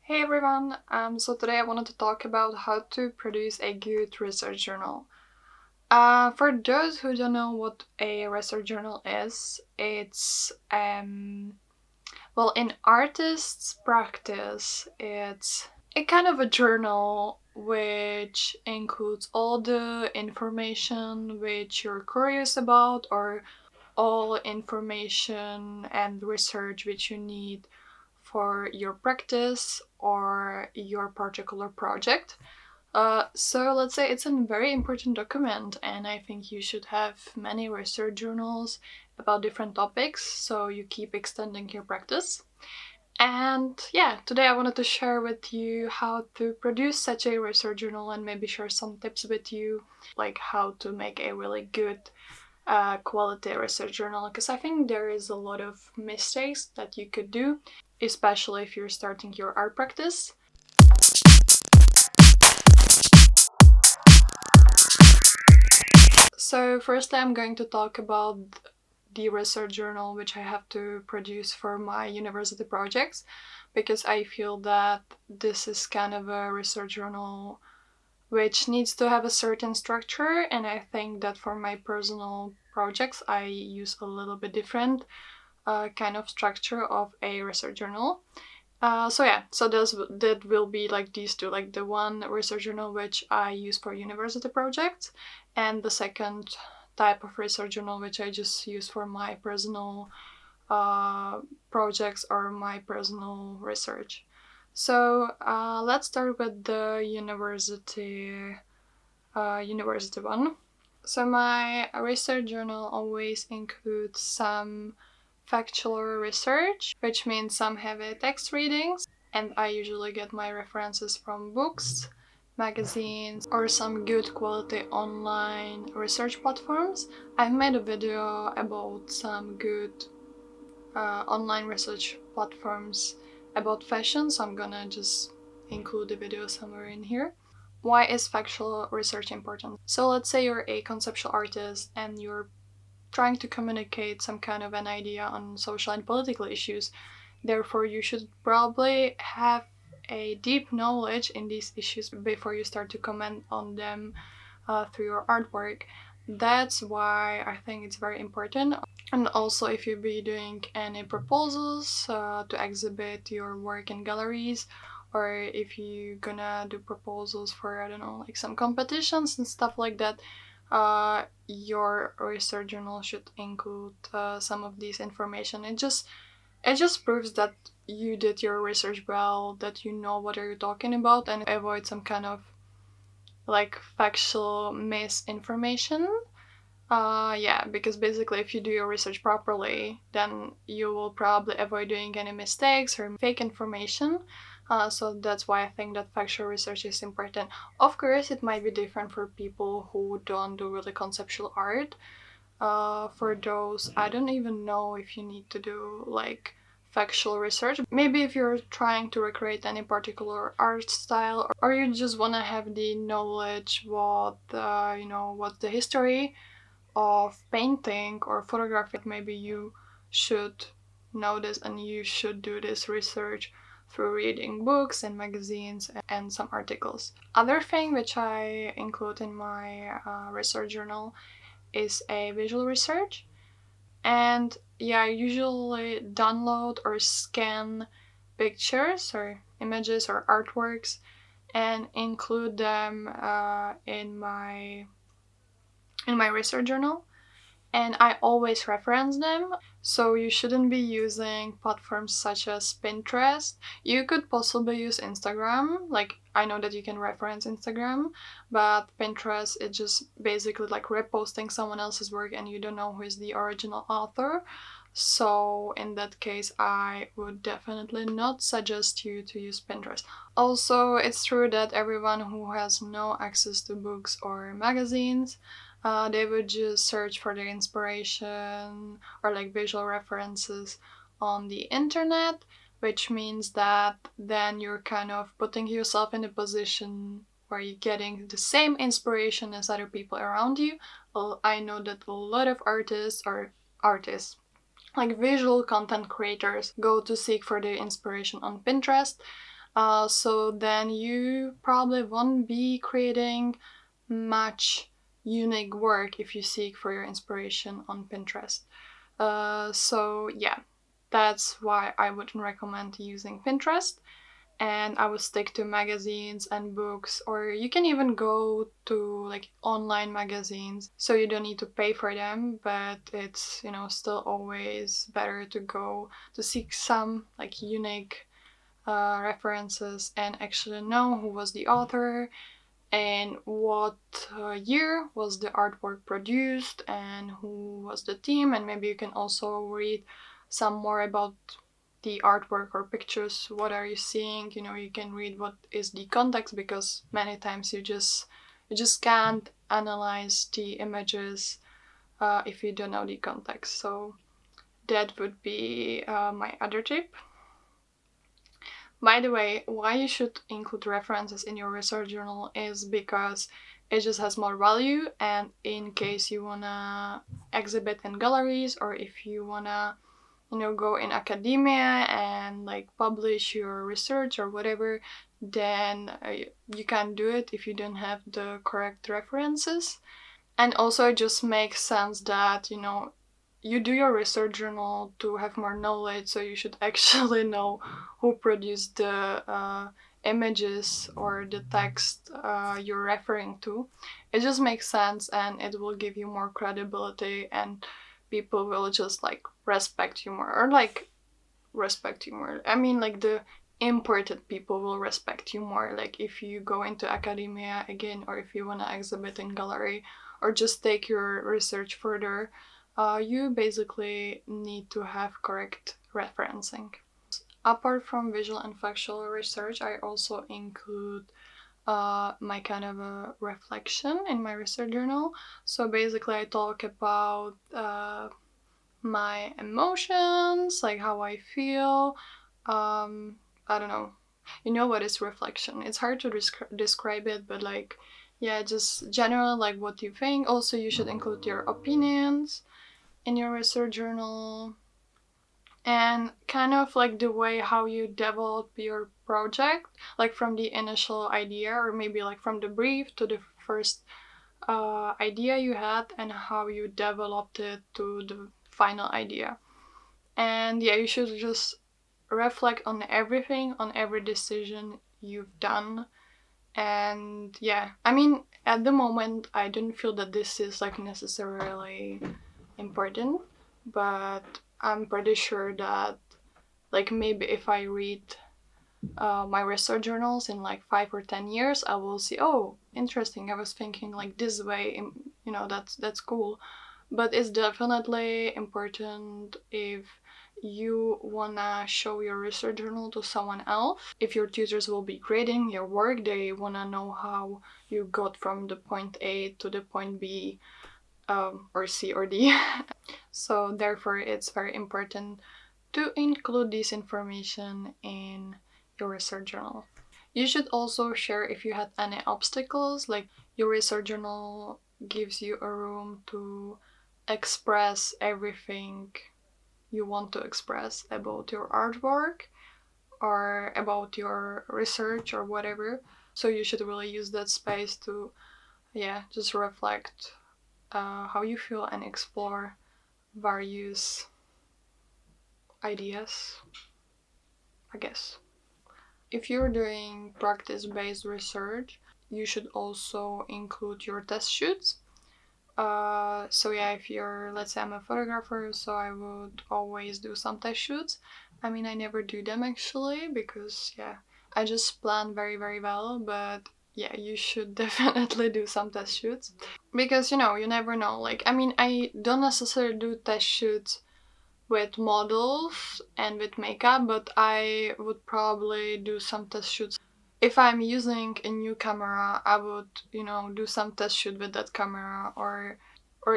Hey everyone, so today I wanted to talk about how to produce a good research journal. For those who don't know what a research journal is, it's, in artists' practice, it's a kind of a journal which includes all the information which you're curious about or all information and research which you need for your practice or your particular project. So let's say it's a very important document, and I think you should have many research journals about different topics so you keep extending your practice. And yeah, today I wanted to share with you how to produce such a research journal and maybe share some tips with you, like how to make a really good quality research journal, because I think there is a lot of mistakes that you could do, especially if you're starting your art practice. So firstly, I'm going to talk about the research journal which I have to produce for my university projects, because I feel that this is kind of a research journal which needs to have a certain structure, and I think that for my personal projects I use a little bit different kind of structure of a research journal. So that will be like these two, like the one research journal which I use for university projects, and the second type of research journal which I just use for my personal projects or my personal research. So let's start with the university one. So my research journal always includes some factual research, which means some heavy text readings, and I usually get my references from books, magazines, or some good quality online research platforms. I've made a video about some good online research platforms about fashion, so I'm gonna just include the video somewhere in here. Why is factual research important? So let's say you're a conceptual artist and you're trying to communicate some kind of an idea on social and political issues. Therefore, you should probably have a deep knowledge in these issues before you start to comment on them through your artwork. That's why I think it's very important. And also, if you be doing any proposals to exhibit your work in galleries, or if you're gonna do proposals for, I don't know, like some competitions and stuff like that, your research journal should include some of these information. It just proves that you did your research well, that you know what are you talking about, and avoid some kind of like factual misinformation. Yeah, because basically if you do your research properly, then you will probably avoid doing any mistakes or fake information. So that's why I think that factual research is important. Of course, it might be different for people who don't do really conceptual art. For those, I don't even know if you need to do like factual research. Maybe if you're trying to recreate any particular art style, or you just want to have the knowledge what the history of painting or photography, maybe you should know this and you should do this research through reading books and magazines and some articles. Other thing which I include in my research journal is a visual research. And yeah, I usually download or scan pictures or images or artworks and include them in my research journal, and I always reference them. So you shouldn't be using platforms such as Pinterest. You could possibly use Instagram. Like, I know that you can reference Instagram, but Pinterest is just basically like reposting someone else's work and you don't know who is the original author. So in that case, I would definitely not suggest you to use Pinterest. Also, it's true that everyone who has no access to books or magazines, they would just search for their inspiration or like visual references on the internet, which means that then you're kind of putting yourself in a position where you're getting the same inspiration as other people around you. Well, I know that a lot of artists, like visual content creators, go to seek for their inspiration on Pinterest. So then you probably won't be creating much unique work if you seek for your inspiration on Pinterest. So yeah, that's why I wouldn't recommend using Pinterest. And I would stick to magazines and books, or you can even go to like online magazines, so you don't need to pay for them, but it's, still always better to go to seek some like unique references and actually know who was the author and what year was the artwork produced and who was the team, and maybe you can also read some more about the artwork or pictures. What are you seeing? You can read what is the context, because many times you just can't analyze the images if you don't know the context. So that would be my other tip. By the way, why you should include references in your research journal is because it just has more value, and in case you wanna exhibit in galleries, or if you wanna, go in academia and like publish your research or whatever, then you can't do it if you don't have the correct references. And also, it just makes sense that, you do your research journal to have more knowledge, so you should actually know who produced the images or the text you're referring to. It just makes sense, and it will give you more credibility, and people will just like respect you more, or like respect you more. I mean, like the imported people will respect you more. Like if you go into academia again, or if you want to exhibit in gallery, or just take your research further, you basically need to have correct referencing. Apart from visual and factual research, I also include my kind of a reflection in my research journal. So basically, I talk about my emotions, like how I feel. I don't know. You know what is reflection? It's hard to describe it, but like, yeah, just general, like what you think. Also, you should include your opinions in your research journal, and kind of like the way how you develop your project, like from the initial idea, or maybe like from the brief to the first idea you had, and how you developed it to the final idea. And yeah, you should just reflect on everything, on every decision you've done. And yeah, I mean, at the moment, I don't feel that this is like necessarily important, but I'm pretty sure that, like, maybe if I read my research journals in like 5 or 10 years, I will see, oh, interesting, I was thinking like this way, that's cool. But it's definitely important if you wanna show your research journal to someone else. If your tutors will be grading your work, they wanna know how you got from the point A to the point B, or C or D. So therefore, it's very important to include this information in your research journal. You should also share if you had any obstacles, like your research journal gives you a room to express everything you want to express about your artwork or about your research or whatever. So you should really use that space to, yeah, just reflect how you feel and explore various ideas, I guess. If you're doing practice-based research, you should also include your test shoots. So yeah, if you're, let's say I'm a photographer, so I would always do some test shoots. I mean, I never do them actually, because yeah, I just plan very, very well, but yeah, you should definitely do some test shoots. Because, you never know. Like, I mean, I don't necessarily do test shoots with models and with makeup, but I would probably do some test shoots. If I'm using a new camera, I would, do some test shoot with that camera, or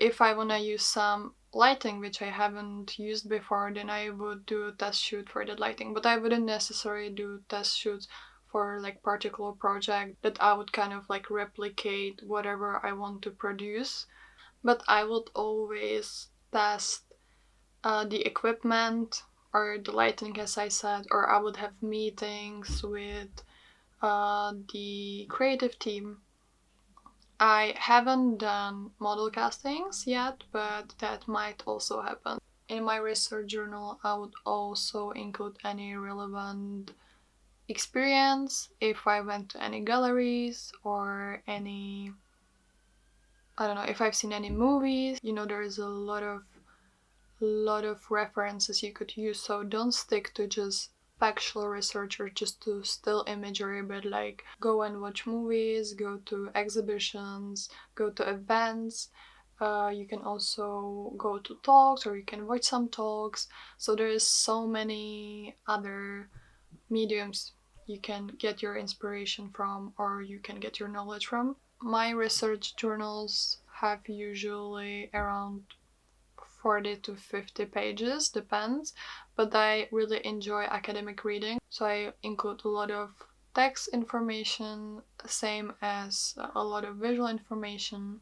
if I wanna use some lighting which I haven't used before, then I would do a test shoot for that lighting. But I wouldn't necessarily do test shoots for like particular project that I would kind of like replicate whatever I want to produce. But I would always test the equipment or the lighting, as I said, or I would have meetings with the creative team. I haven't done model castings yet, but that might also happen. In my research journal, I would also include any relevant experience, if I went to any galleries or any, I don't know, if I've seen any movies. There is a lot of references you could use, so don't stick to just factual research or just to still imagery, but like go and watch movies, go to exhibitions, go to events. You can also go to talks, or you can watch some talks. So there is so many other mediums you can get your inspiration from, or you can get your knowledge from. My research journals have usually around 40 to 50 pages, depends, but I really enjoy academic reading, so I include a lot of text information, same as a lot of visual information,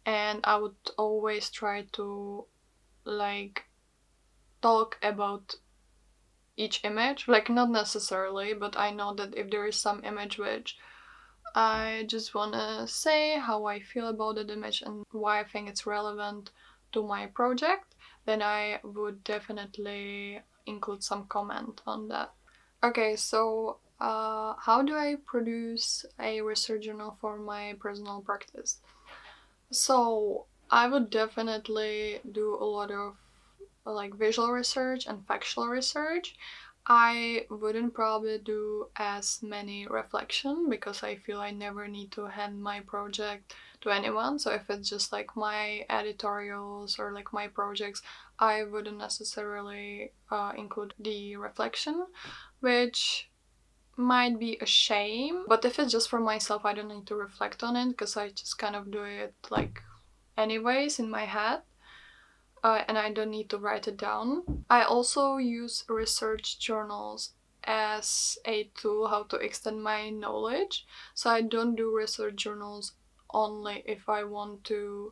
and I would always try to like talk about each image, like not necessarily, but I know that if there is some image which I just wanna say how I feel about that image and why I think it's relevant to my project, then I would definitely include some comment on that. Okay, so how do I produce a research journal for my personal practice? So I would definitely do a lot of like visual research and factual research. I wouldn't probably do as many reflection because I feel I never need to hand my project to anyone. So if it's just like my editorials or like my projects, I wouldn't necessarily include the reflection, which might be a shame. But if it's just for myself, I don't need to reflect on it because I just kind of do it like anyways in my head. And I don't need to write it down. I also use research journals as a tool how to extend my knowledge. So I don't do research journals only if I want to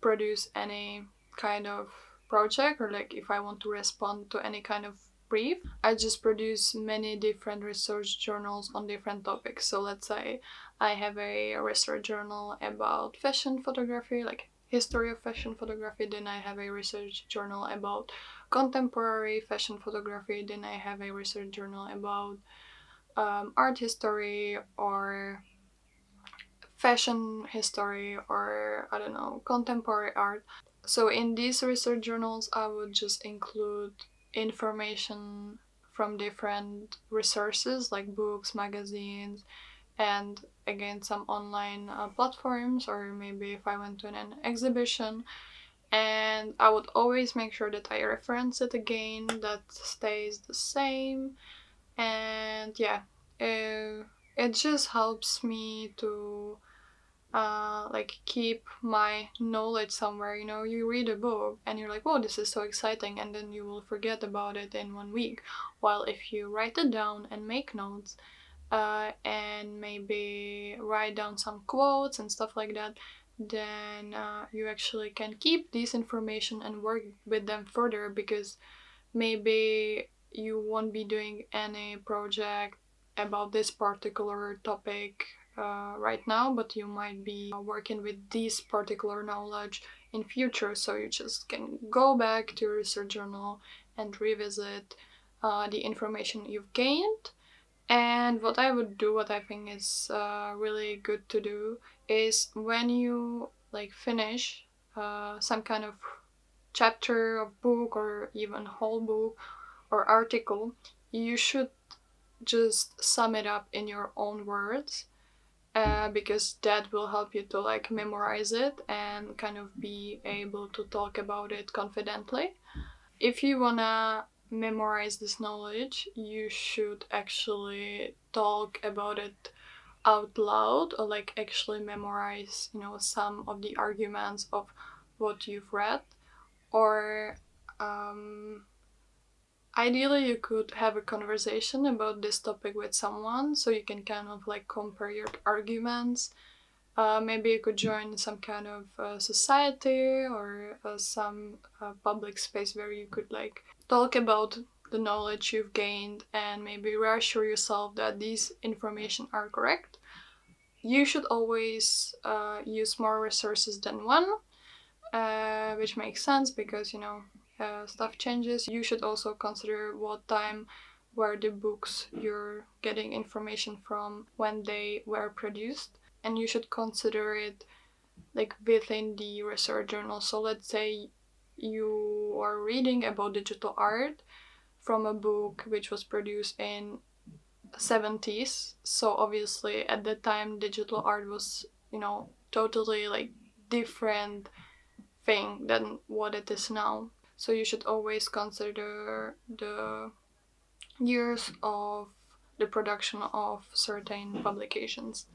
produce any kind of project, or like if I want to respond to any kind of brief. I just produce many different research journals on different topics. So let's say I have a research journal about fashion photography, like history of fashion photography, then I have a research journal about contemporary fashion photography, then I have a research journal about art history or fashion history, or I don't know, contemporary art. So in these research journals, I would just include information from different resources like books, magazines, and again some online platforms, or maybe if I went to an exhibition. And I would always make sure that I reference it again, that stays the same. And yeah, it just helps me to like keep my knowledge somewhere. You read a book and you're like, "Whoa, this is so exciting," and then you will forget about it in 1 week. While if you write it down and make notes, and maybe write down some quotes and stuff like that, then you actually can keep this information and work with them further, because maybe you won't be doing any project about this particular topic right now, but you might be working with this particular knowledge in future, so you just can go back to your research journal and revisit the information you've gained. And what I would do, what I think is really good to do, is when you like finish some kind of chapter of book or even whole book or article, you should just sum it up in your own words, because that will help you to like memorize it and kind of be able to talk about it confidently. If you wanna memorize this knowledge, you should actually talk about it out loud, or like actually memorize, some of the arguments of what you've read. Or ideally, you could have a conversation about this topic with someone, so you can kind of like compare your arguments Maybe you could join some kind of society or some public space where you could like talk about the knowledge you've gained and maybe reassure yourself that these information are correct. You should always use more resources than one, which makes sense because stuff changes. You should also consider what time were the books you're getting information from when they were produced, and you should consider it like within the research journal. So let's say you are reading about digital art from a book which was produced in 70s, so obviously at that time digital art was totally like different thing than what it is now. So you should always consider the years of the production of certain publications.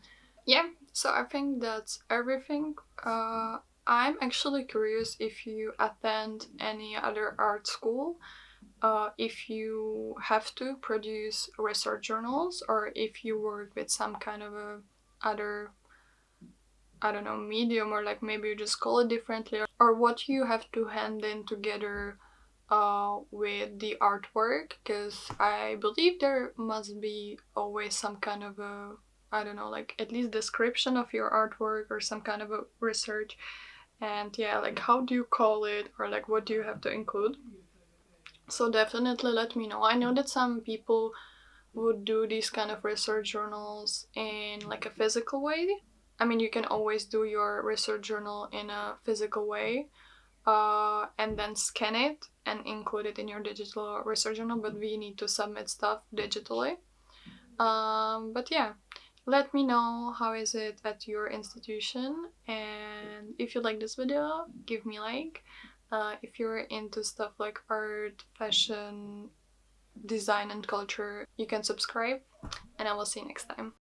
Yeah, so I think that's everything. I'm actually curious if you attend any other art school, if you have to produce research journals, or if you work with some kind of a other, I don't know, medium, or like maybe you just call it differently, or what you have to hand in together with the artwork, because I believe there must be always some kind of a, I don't know, like at least description of your artwork or some kind of a research. And yeah, like how do you call it, or like what do you have to include? So definitely let me know. I know that some people would do these kind of research journals in like a physical way. I mean, you can always do your research journal in a physical way, and then scan it and include it in your digital research journal, but we need to submit stuff digitally. But yeah, let me know how is it at your institution, and if you like this video, give me a like. If you're into stuff like art, fashion, design and culture, you can subscribe, and I will see you next time.